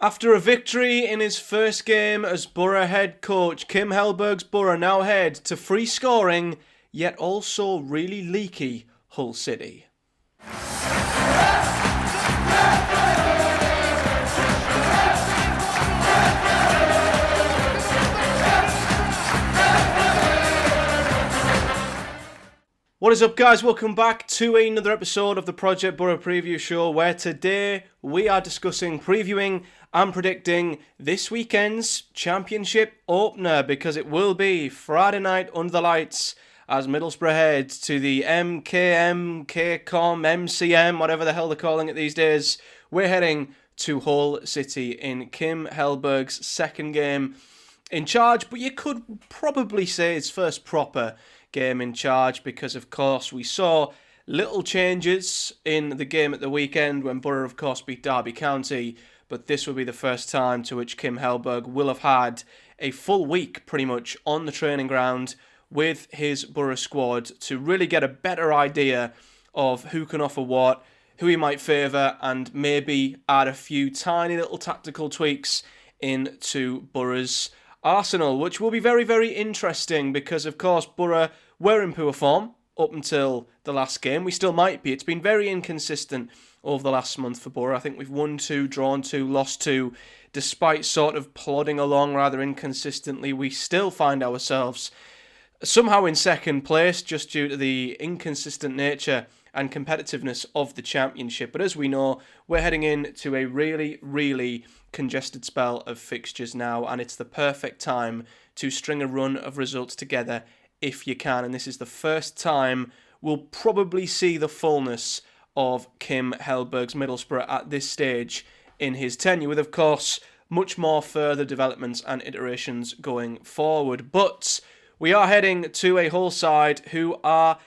After a victory in his first game as Boro head coach, Kim Hellberg's Boro now head to free scoring, yet also really leaky Hull City. What is up, guys? Welcome back to another episode of the Project Boro Preview Show, where today we are discussing, previewing and predicting this weekend's Championship opener, because it will be Friday night under the lights as Middlesbrough head to the MKM, KCOM, MCM, whatever the hell they're calling it these days. We're heading to Hull City in Kim Hellberg's second game in charge, but you could probably say his first proper game in charge, because of course we saw little changes in the game at the weekend when Boro of course beat Derby County, but this will be the first time to which Kim Hellberg will have had a full week pretty much on the training ground with his Boro squad to really get a better idea of who can offer what, who he might favour, and maybe add a few tiny little tactical tweaks into Boro's arsenal, which will be very, very interesting because, of course, Boro were in poor form up until the last game. We still might be. It's been very inconsistent over the last month for Boro. I think we've won 2, drawn 2, lost 2. Despite sort of plodding along rather inconsistently, we still find ourselves somehow in second place just due to the inconsistent nature and competitiveness of the Championship. But as we know, we're heading into a really, really congested spell of fixtures now, and it's the perfect time to string a run of results together if you can. And this is the first time we'll probably see the fullness of Kim Hellberg's Middlesbrough at this stage in his tenure, with, of course, much more further developments and iterations going forward. But we are heading to a Hull side who are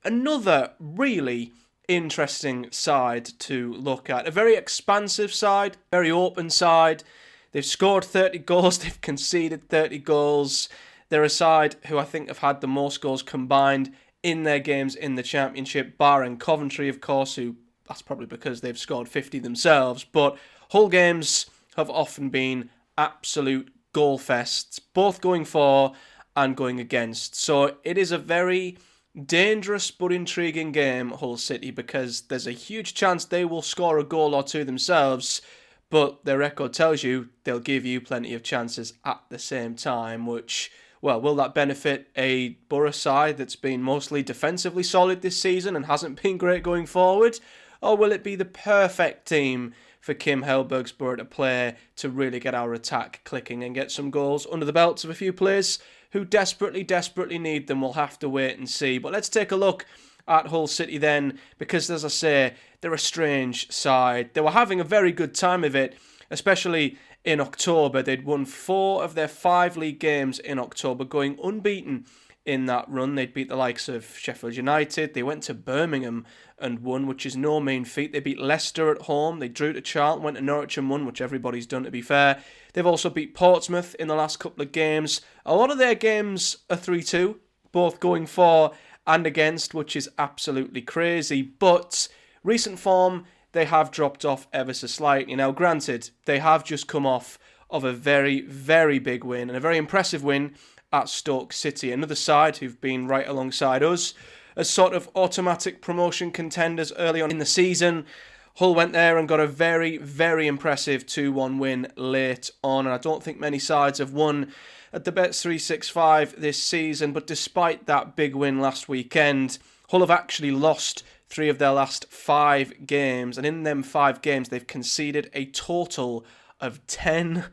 another really interesting side to look at. A very expansive side, very open side. They've scored 30 goals, they've conceded 30 goals. They're a side who I think have had the most goals combined in their games in the Championship, barring Coventry, of course, who that's probably because they've scored 50 themselves. But Hull games have often been absolute goal fests, both going for and going against. So it is a very dangerous but intriguing game, Hull City, because there's a huge chance they will score a goal or two themselves, but their record tells you they'll give you plenty of chances at the same time, which, well, will that benefit a Boro side that's been mostly defensively solid this season and hasn't been great going forward? Or will it be the perfect team for Kim Hellberg's Boro to play to really get our attack clicking and get some goals under the belts of a few players who desperately, desperately need them? We'll have to wait and see. But let's take a look at Hull City then, because, as I say, they're a strange side. They were having a very good time of it, especially in October. They'd won 4 of their 5 league games in October, going unbeaten in that run. They'd beat the likes of Sheffield United. They went to Birmingham and won, which is no mean feat. They beat Leicester at home. They drew to Charlton, went to Norwich and won, which everybody's done, to be fair. They've also beat Portsmouth in the last couple of games. A lot of their games are 3-2, both going for and against, which is absolutely crazy. But recent form, they have dropped off ever so slightly. Now, granted, they have just come off of a very, very big win, and a very impressive win at Stoke City, another side who've been right alongside us as sort of automatic promotion contenders early on in the season. Hull went there and got a very, very impressive 2-1 win late on, and I don't think many sides have won at the Bet365 this season. But despite that big win last weekend, Hull have actually lost 3 of their last 5 games, and in them 5 games they've conceded a total of 10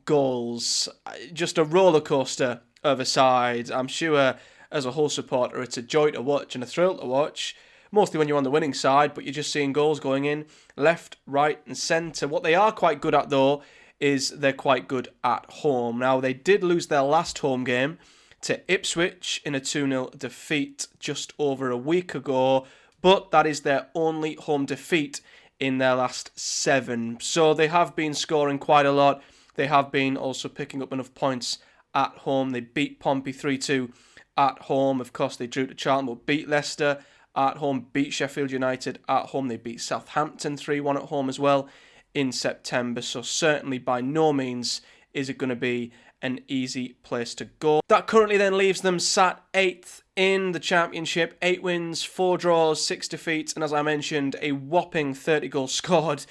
goals. Just a roller coaster of a side. I'm sure as a Hull supporter it's a joy to watch and a thrill to watch, mostly when you're on the winning side, but you're just seeing goals going in left, right and centre. What they are quite good at, though, is they're quite good at home. Now, they did lose their last home game to Ipswich in a 2-0 defeat just over a week ago, but that is their only home defeat in their last 7. So they have been scoring quite a lot. They have been also picking up enough points at home. They beat Pompey 3-2 at home. Of course, they drew to Charlton, but beat Leicester at home, beat Sheffield United at home. They beat Southampton 3-1 at home as well in September, so certainly by no means is it going to be an easy place to go. That currently then leaves them sat 8th in the Championship. 8 wins, 4 draws, 6 defeats, and as I mentioned, a whopping 30 goals scored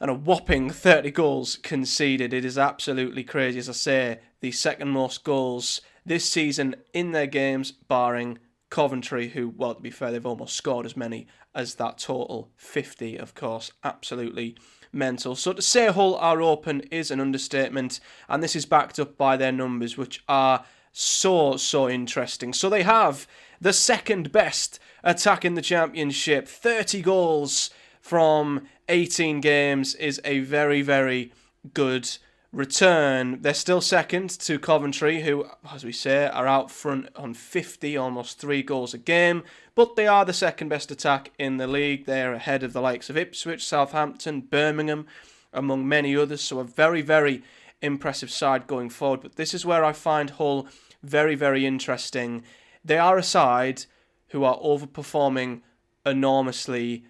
and a whopping 30 goals conceded. It is absolutely crazy. As I say, the second most goals this season in their games, barring Coventry, who, well, to be fair, they've almost scored as many as that total. 50, of course. Absolutely mental. So to say Hull are open is an understatement, and this is backed up by their numbers, which are so interesting. So they have the second best attack in the Championship. 30 goals from 18 games is a very good return. They're still second to Coventry, who, as we say, are out front on 50, almost 3 goals a game, but they are the second best attack in the league. They're ahead of the likes of Ipswich, Southampton, Birmingham, among many others, so a very impressive side going forward. But this is where I find Hull very interesting. They are a side who are overperforming enormously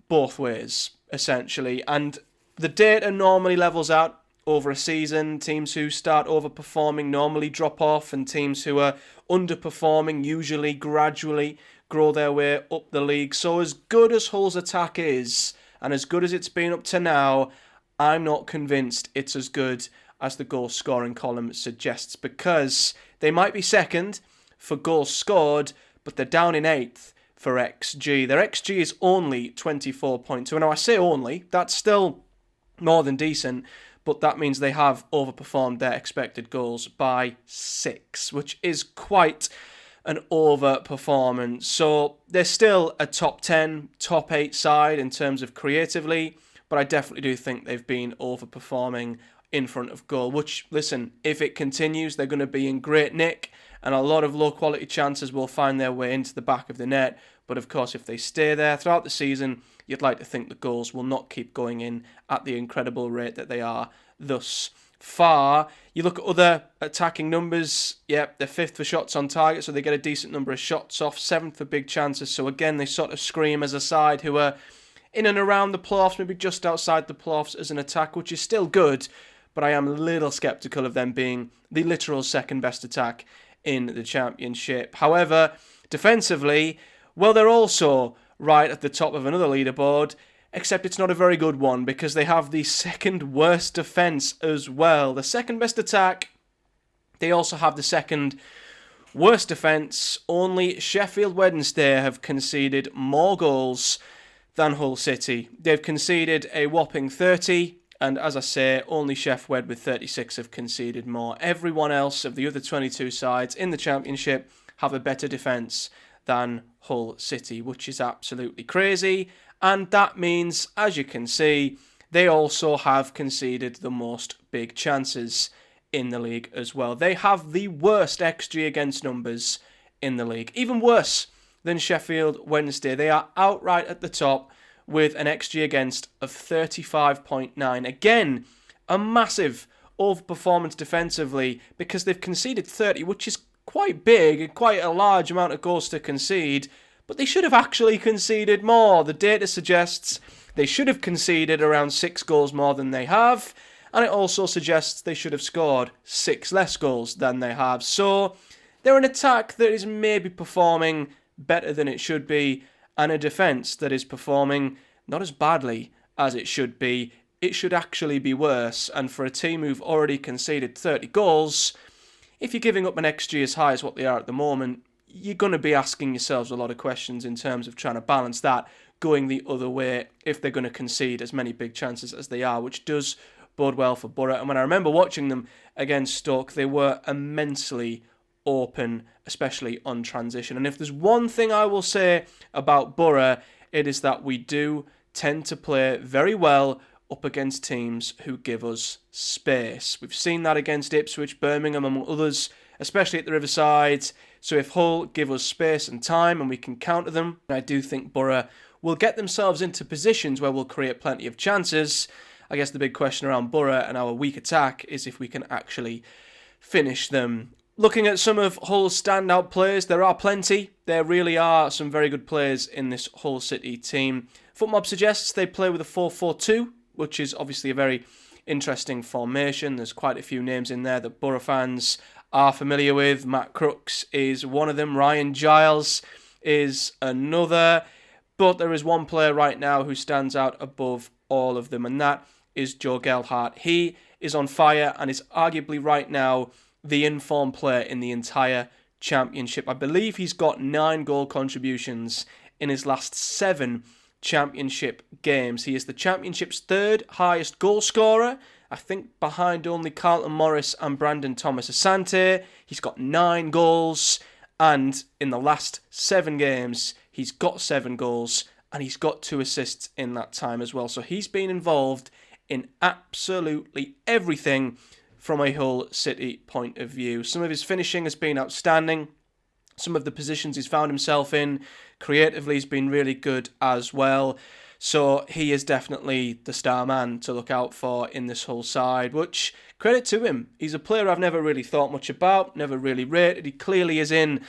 both ways, essentially, and the data normally levels out over a season. Teams who start overperforming normally drop off, and teams who are underperforming usually gradually grow their way up the league. So as good as Hull's attack is, and as good as it's been up to now, I'm not convinced it's as good as the goal scoring column suggests, because they might be second for goals scored, but they're down in 8th for XG. Their XG is only 24.2. Now I say only, that's still more than decent, but that means they have overperformed their expected goals by 6, which is quite an overperformance. So they're still a top 10, top 8 side in terms of creatively, but I definitely do think they've been overperforming in front of goal, which, listen, if it continues, they're going to be in great nick, and a lot of low-quality chances will find their way into the back of the net. But, of course, if they stay there throughout the season, you'd like to think the goals will not keep going in at the incredible rate that they are thus far. You look at other attacking numbers, yep, they're 5th for shots on target, so they get a decent number of shots off, 7th for big chances. So, again, they sort of scream as a side who are in and around the playoffs, maybe just outside the playoffs as an attack, which is still good, but I am a little sceptical of them being the literal second best attack in the Championship. However, defensively, well, they're also right at the top of another leaderboard, except it's not a very good one, because they have the second worst defence as well. The second best attack, they also have the second worst defence. Only Sheffield Wednesday have conceded more goals than Hull City. They've conceded a whopping 30, and as I say, only Sheff Wed with 36 have conceded more. Everyone else of the other 22 sides in the Championship have a better defence than Hull City, which is absolutely crazy. And that means, as you can see, they also have conceded the most big chances in the league as well. They have the worst XG against numbers in the league, even worse than Sheffield Wednesday. They are outright at the top with an XG against of 35.9. Again, a massive overperformance defensively, because they've conceded 30, which is quite big and quite a large amount of goals to concede, but they should have actually conceded more. The data suggests they should have conceded around 6 goals more than they have, and it also suggests they should have scored 6 less goals than they have. So they're an attack that is maybe performing better than it should be, and a defence that is performing not as badly as it should be. It should actually be worse, and for a team who've already conceded 30 goals, if you're giving up an XG as high as what they are at the moment, you're going to be asking yourselves a lot of questions in terms of trying to balance that going the other way if they're going to concede as many big chances as they are, which does bode well for Boro. And when I remember watching them against Stoke, they were immensely open, especially on transition. And if there's one thing I will say about Boro, it is that we do tend to play very well up against teams who give us space. We've seen that against Ipswich, Birmingham, among others, especially at the Riverside. So if Hull give us space and time and we can counter them, I do think Boro will get themselves into positions where we'll create plenty of chances. I guess the big question around Boro and our weak attack is if we can actually finish them. Looking at some of Hull's standout players, there are plenty. There really are some very good players in this Hull City team. FootMob suggests they play with a 4-4-2, which is obviously a very interesting formation. There's quite a few names in there that Boro fans are familiar with. Matt Crooks is one of them. Ryan Giles is another. But there is one player right now who stands out above all of them, and that is Joe Gelhardt. He is on fire and is arguably right now the informed player in the entire Championship. I believe he's got 9 goal contributions in his last 7 Championship games. He is the Championship's 3rd highest goal scorer, I think behind only Carlton Morris and Brandon Thomas Asante. He's got 9 goals, and in the last 7 games, he's got 7 goals, and he's got 2 assists in that time as well. So he's been involved in absolutely everything from a Hull City point of view. Some of his finishing has been outstanding. Some of the positions he's found himself in creatively has been really good as well. So he is definitely the star man to look out for in this Hull side, which, credit to him, he's a player I've never really thought much about, never really rated. He clearly is in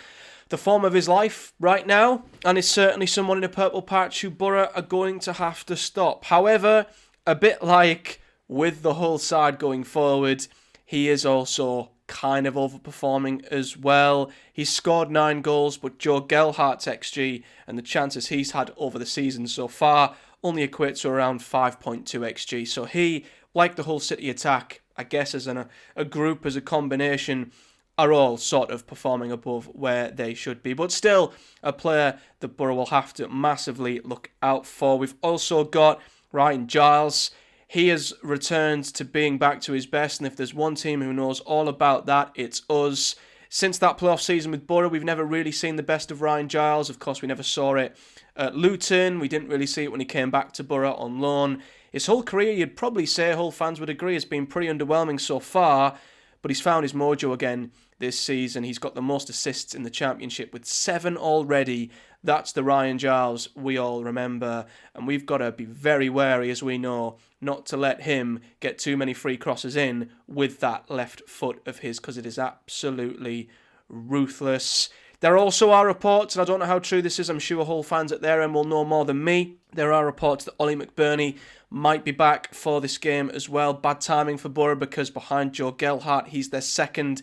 the form of his life right now, and is certainly someone in a purple patch who Boro are going to have to stop. However, a bit like with the Hull side going forward, he is also kind of overperforming as well. He's scored 9 goals, but Joe Gelhardt's XG and the chances he's had over the season so far only equates to around 5.2 XG. So he, like the Hull City attack, I guess as a group, as a combination, are all sort of performing above where they should be. But still, a player that Boro will have to massively look out for. We've also got Ryan Giles. He has returned to being back to his best, and if there's one team who knows all about that, it's us. Since that playoff season with Boro, we've never really seen the best of Ryan Giles. Of course, we never saw it at Luton. We didn't really see it when he came back to Boro on loan. His whole career, you'd probably say, Hull fans would agree, has been pretty underwhelming so far, but he's found his mojo again this season. He's got the most assists in the Championship with 7 already. That's the Ryan Giles we all remember, and we've got to be very wary, as we know, not to let him get too many free crosses in with that left foot of his, because it is absolutely ruthless. There also are reports, and I don't know how true this is, I'm sure Hull fans at their end will know more than me. There are reports that Ollie McBurney might be back for this game as well. Bad timing for Boro, because behind Joe Gelhardt, he's their 2nd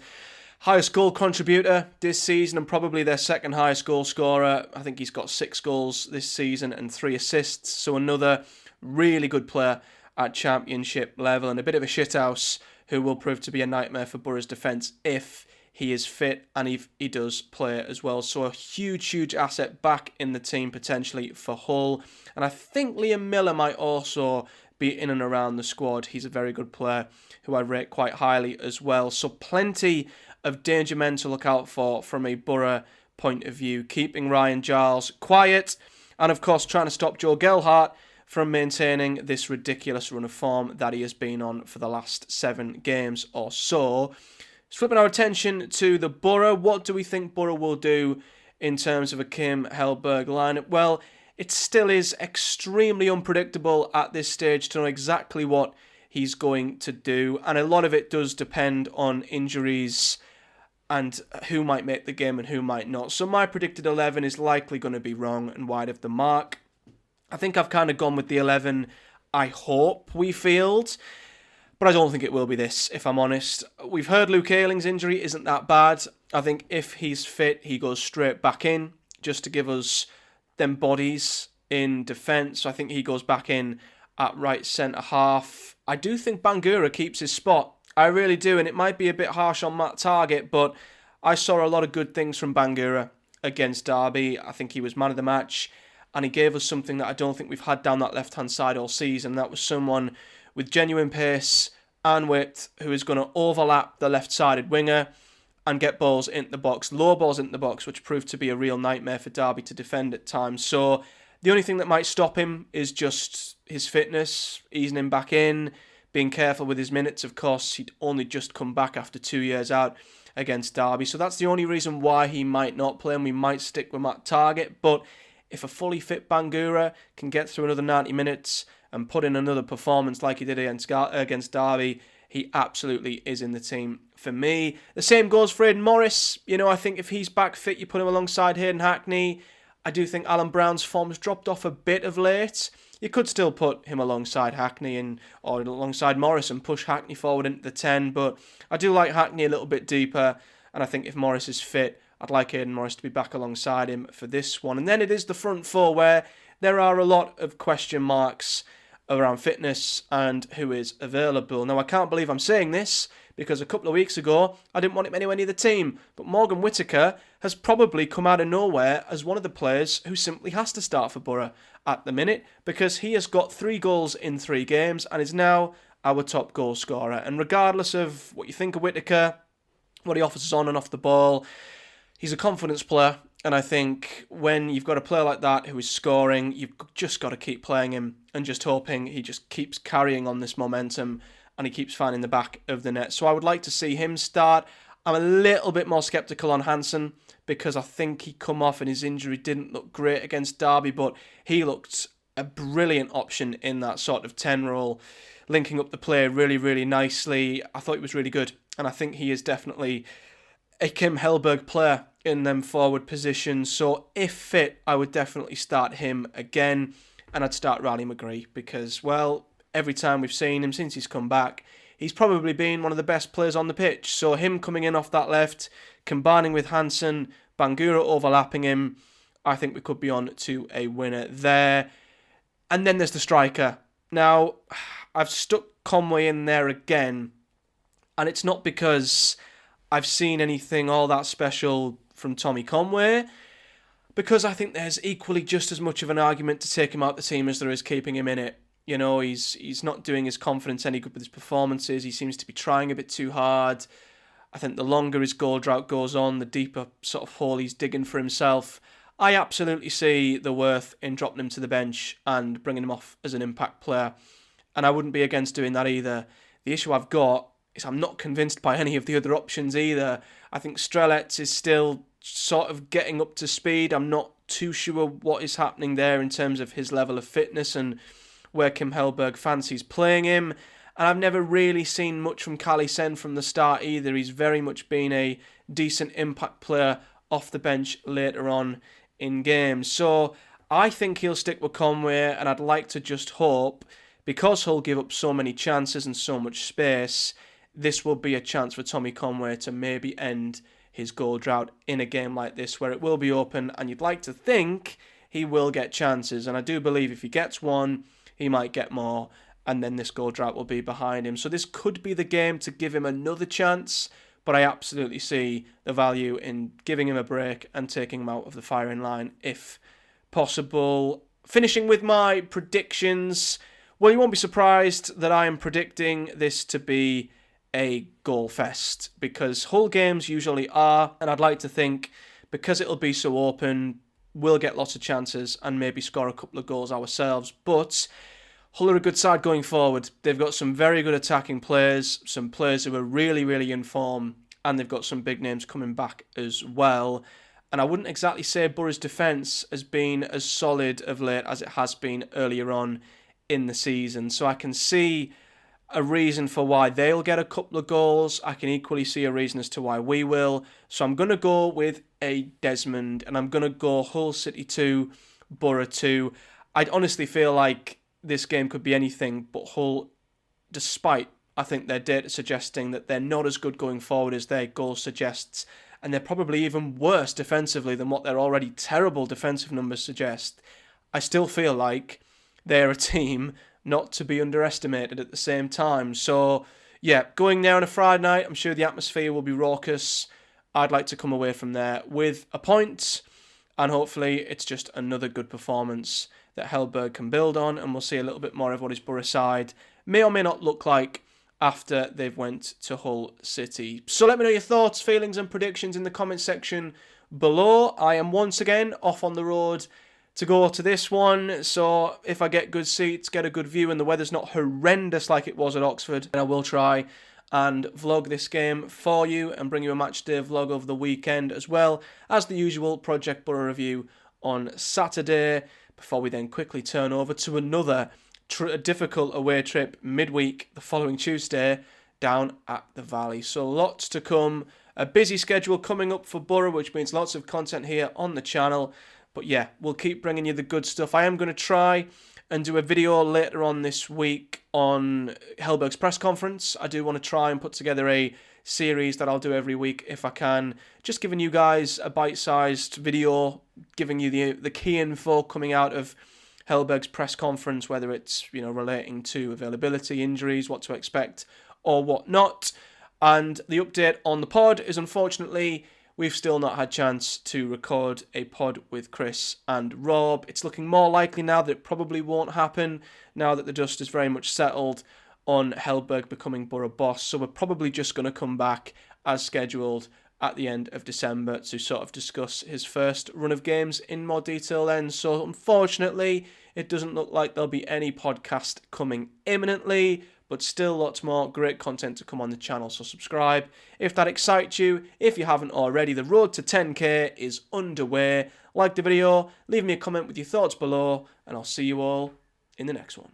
highest goal contributor this season and probably their 2nd highest goal scorer. I think he's got 6 goals this season and 3 assists. So another really good player at Championship level, and a bit of a shithouse who will prove to be a nightmare for Boro's defence if he is fit and if he does play as well. So a huge asset back in the team potentially for Hull. And I think Liam Miller might also be in and around the squad. He's a very good player who I rate quite highly as well. So plenty of danger men to look out for from a Boro point of view, keeping Ryan Giles quiet, and of course trying to stop Joe Gelhardt from maintaining this ridiculous run of form that he has been on for the last 7 games or so. Flipping our attention to the Boro, what do we think Boro will do in terms of a Kim Hellberg lineup? Well, it still is extremely unpredictable at this stage to know exactly what he's going to do, and a lot of it does depend on injuries and who might make the game and who might not. So my predicted 11 is likely going to be wrong and wide of the mark. I think I've kind of gone with the 11 I hope we field, but I don't think it will be this, if I'm honest. We've heard Luke Ayling's injury isn't that bad. I think if he's fit, he goes straight back in, just to give us them bodies in defence. So I think he goes back in at right centre-half. I do think Bangura keeps his spot. I really do, and it might be a bit harsh on Matt Targett, but I saw a lot of good things from Bangura against Derby. I think he was man of the match, and he gave us something that I don't think we've had down that left-hand side all season. That was someone with genuine pace and width who is going to overlap the left-sided winger and get balls into the box, low balls into the box, which proved to be a real nightmare for Derby to defend at times. So the only thing that might stop him is just his fitness, easing him back in, being careful with his minutes. Of course, he'd only just come back after 2 years out against Derby. So that's the only reason why he might not play, and we might stick with Matt Targett. But if a fully fit Bangura can get through another 90 minutes and put in another performance like he did against Derby, he absolutely is in the team for me. The same goes for Aidan Morris. You know, I think if he's back fit, you put him alongside Hayden Hackney. I do think Alan Brown's form's dropped off a bit of late. You could still put him alongside Hackney or alongside Morris and push Hackney forward into the 10, but I do like Hackney a little bit deeper, and I think if Morris is fit, I'd like Aidan Morris to be back alongside him for this one. And then it is the front four where there are a lot of question marks around fitness and who is available. Now, I can't believe I'm saying this because a couple of weeks ago, I didn't want him anywhere near the team. But Morgan Whittaker has probably come out of nowhere as one of the players who simply has to start for Boro at the minute because he has got 3 goals in 3 games and is now our top goal scorer. And regardless of what you think of Whittaker, what he offers us on and off the ball, he's a confidence player, and I think when you've got a player like that who is scoring, you've just got to keep playing him and just hoping he just keeps carrying on this momentum and he keeps finding the back of the net. So I would like to see him start. I'm a little bit more sceptical on Hansen because I think he come off and his injury didn't look great against Derby, but he looked a brilliant option in that sort of 10 role, linking up the play really, really nicely. I thought he was really good, and I think he is definitely a Kim Hellberg player in them forward positions. So if fit, I would definitely start him again, and I'd start Riley McGree because, well, every time we've seen him since he's come back, he's probably been one of the best players on the pitch. So him coming in off that left, combining with Hansen, Bangura overlapping him, I think we could be on to a winner there. And then there's the striker. Now, I've stuck Conway in there again, and it's not because I've seen anything all that special from Tommy Conway, because I think there's equally just as much of an argument to take him out the team as there is keeping him in it. You know, he's not doing his confidence any good with his performances. He seems to be trying a bit too hard. I think the longer his goal drought goes on, the deeper sort of hole he's digging for himself. I absolutely see the worth in dropping him to the bench and bringing him off as an impact player. And I wouldn't be against doing that either. The issue I've got is I'm not convinced by any of the other options either. I think Strelets is still sort of getting up to speed. I'm not too sure what is happening there in terms of his level of fitness and where Kim Hellberg fancies playing him. And I've never really seen much from Cali Sen from the start either. He's very much been a decent impact player off the bench later on in games. So I think he'll stick with Conway, and I'd like to just hope, because he'll give up so many chances and so much space, this will be a chance for Tommy Conway to maybe end his goal drought in a game like this where it will be open, and you'd like to think he will get chances. And I do believe if he gets one, he might get more, and then this goal drought will be behind him. So this could be the game to give him another chance, but I absolutely see the value in giving him a break and taking him out of the firing line if possible. Finishing with my predictions. Well, you won't be surprised that I am predicting this to be a goal fest, because Hull games usually are, and I'd like to think because it'll be so open, we'll get lots of chances and maybe score a couple of goals ourselves. But Hull are a good side going forward. They've got some very good attacking players, some players who are really, really in form, and they've got some big names coming back as well. And I wouldn't exactly say Boro's defence has been as solid of late as it has been earlier on in the season. So I can see a reason for why they'll get a couple of goals. I can equally see a reason as to why we will. So I'm going to go with a Desmond, and I'm going to go Hull City 2, Boro 2. I honestly feel like this game could be anything but Hull, despite, I think, their data suggesting that they're not as good going forward as their goal suggests, and they're probably even worse defensively than what their already terrible defensive numbers suggest. I still feel like they're a team not to be underestimated at the same time. So, yeah, going there on a Friday night, I'm sure the atmosphere will be raucous. I'd like to come away from there with a point, and hopefully it's just another good performance that Hellberg can build on, and we'll see a little bit more of what his Boro side may or may not look like after they've went to Hull City. So let me know your thoughts, feelings and predictions in the comment section below. I am once again off on the road to go to this one, so if I get good seats, get a good view, and the weather's not horrendous like it was at Oxford, then I will try and vlog this game for you and bring you a match day vlog over the weekend, as well as the usual Project Boro review on Saturday, before we then quickly turn over to another difficult away trip midweek the following Tuesday down at the Valley. So lots to come, a busy schedule coming up for Boro, which means lots of content here on the channel. But yeah, we'll keep bringing you the good stuff. I am going to try and do a video later on this week on Hellberg's press conference. I do want to try and put together a series that I'll do every week if I can, just giving you guys a bite-sized video, giving you the key info coming out of Hellberg's press conference, whether it's relating to availability, injuries, what to expect, or what not. And the update on the pod is, unfortunately, we've still not had chance to record a pod with Chris and Rob. It's looking more likely now that it probably won't happen, now that the dust is very much settled on Hellberg becoming Boro boss. So we're probably just going to come back as scheduled at the end of December to sort of discuss his first run of games in more detail then. So unfortunately, it doesn't look like there'll be any podcast coming imminently, but still lots more great content to come on the channel, so subscribe if that excites you. If you haven't already, the road to 10k is underway. Like the video, leave me a comment with your thoughts below, and I'll see you all in the next one.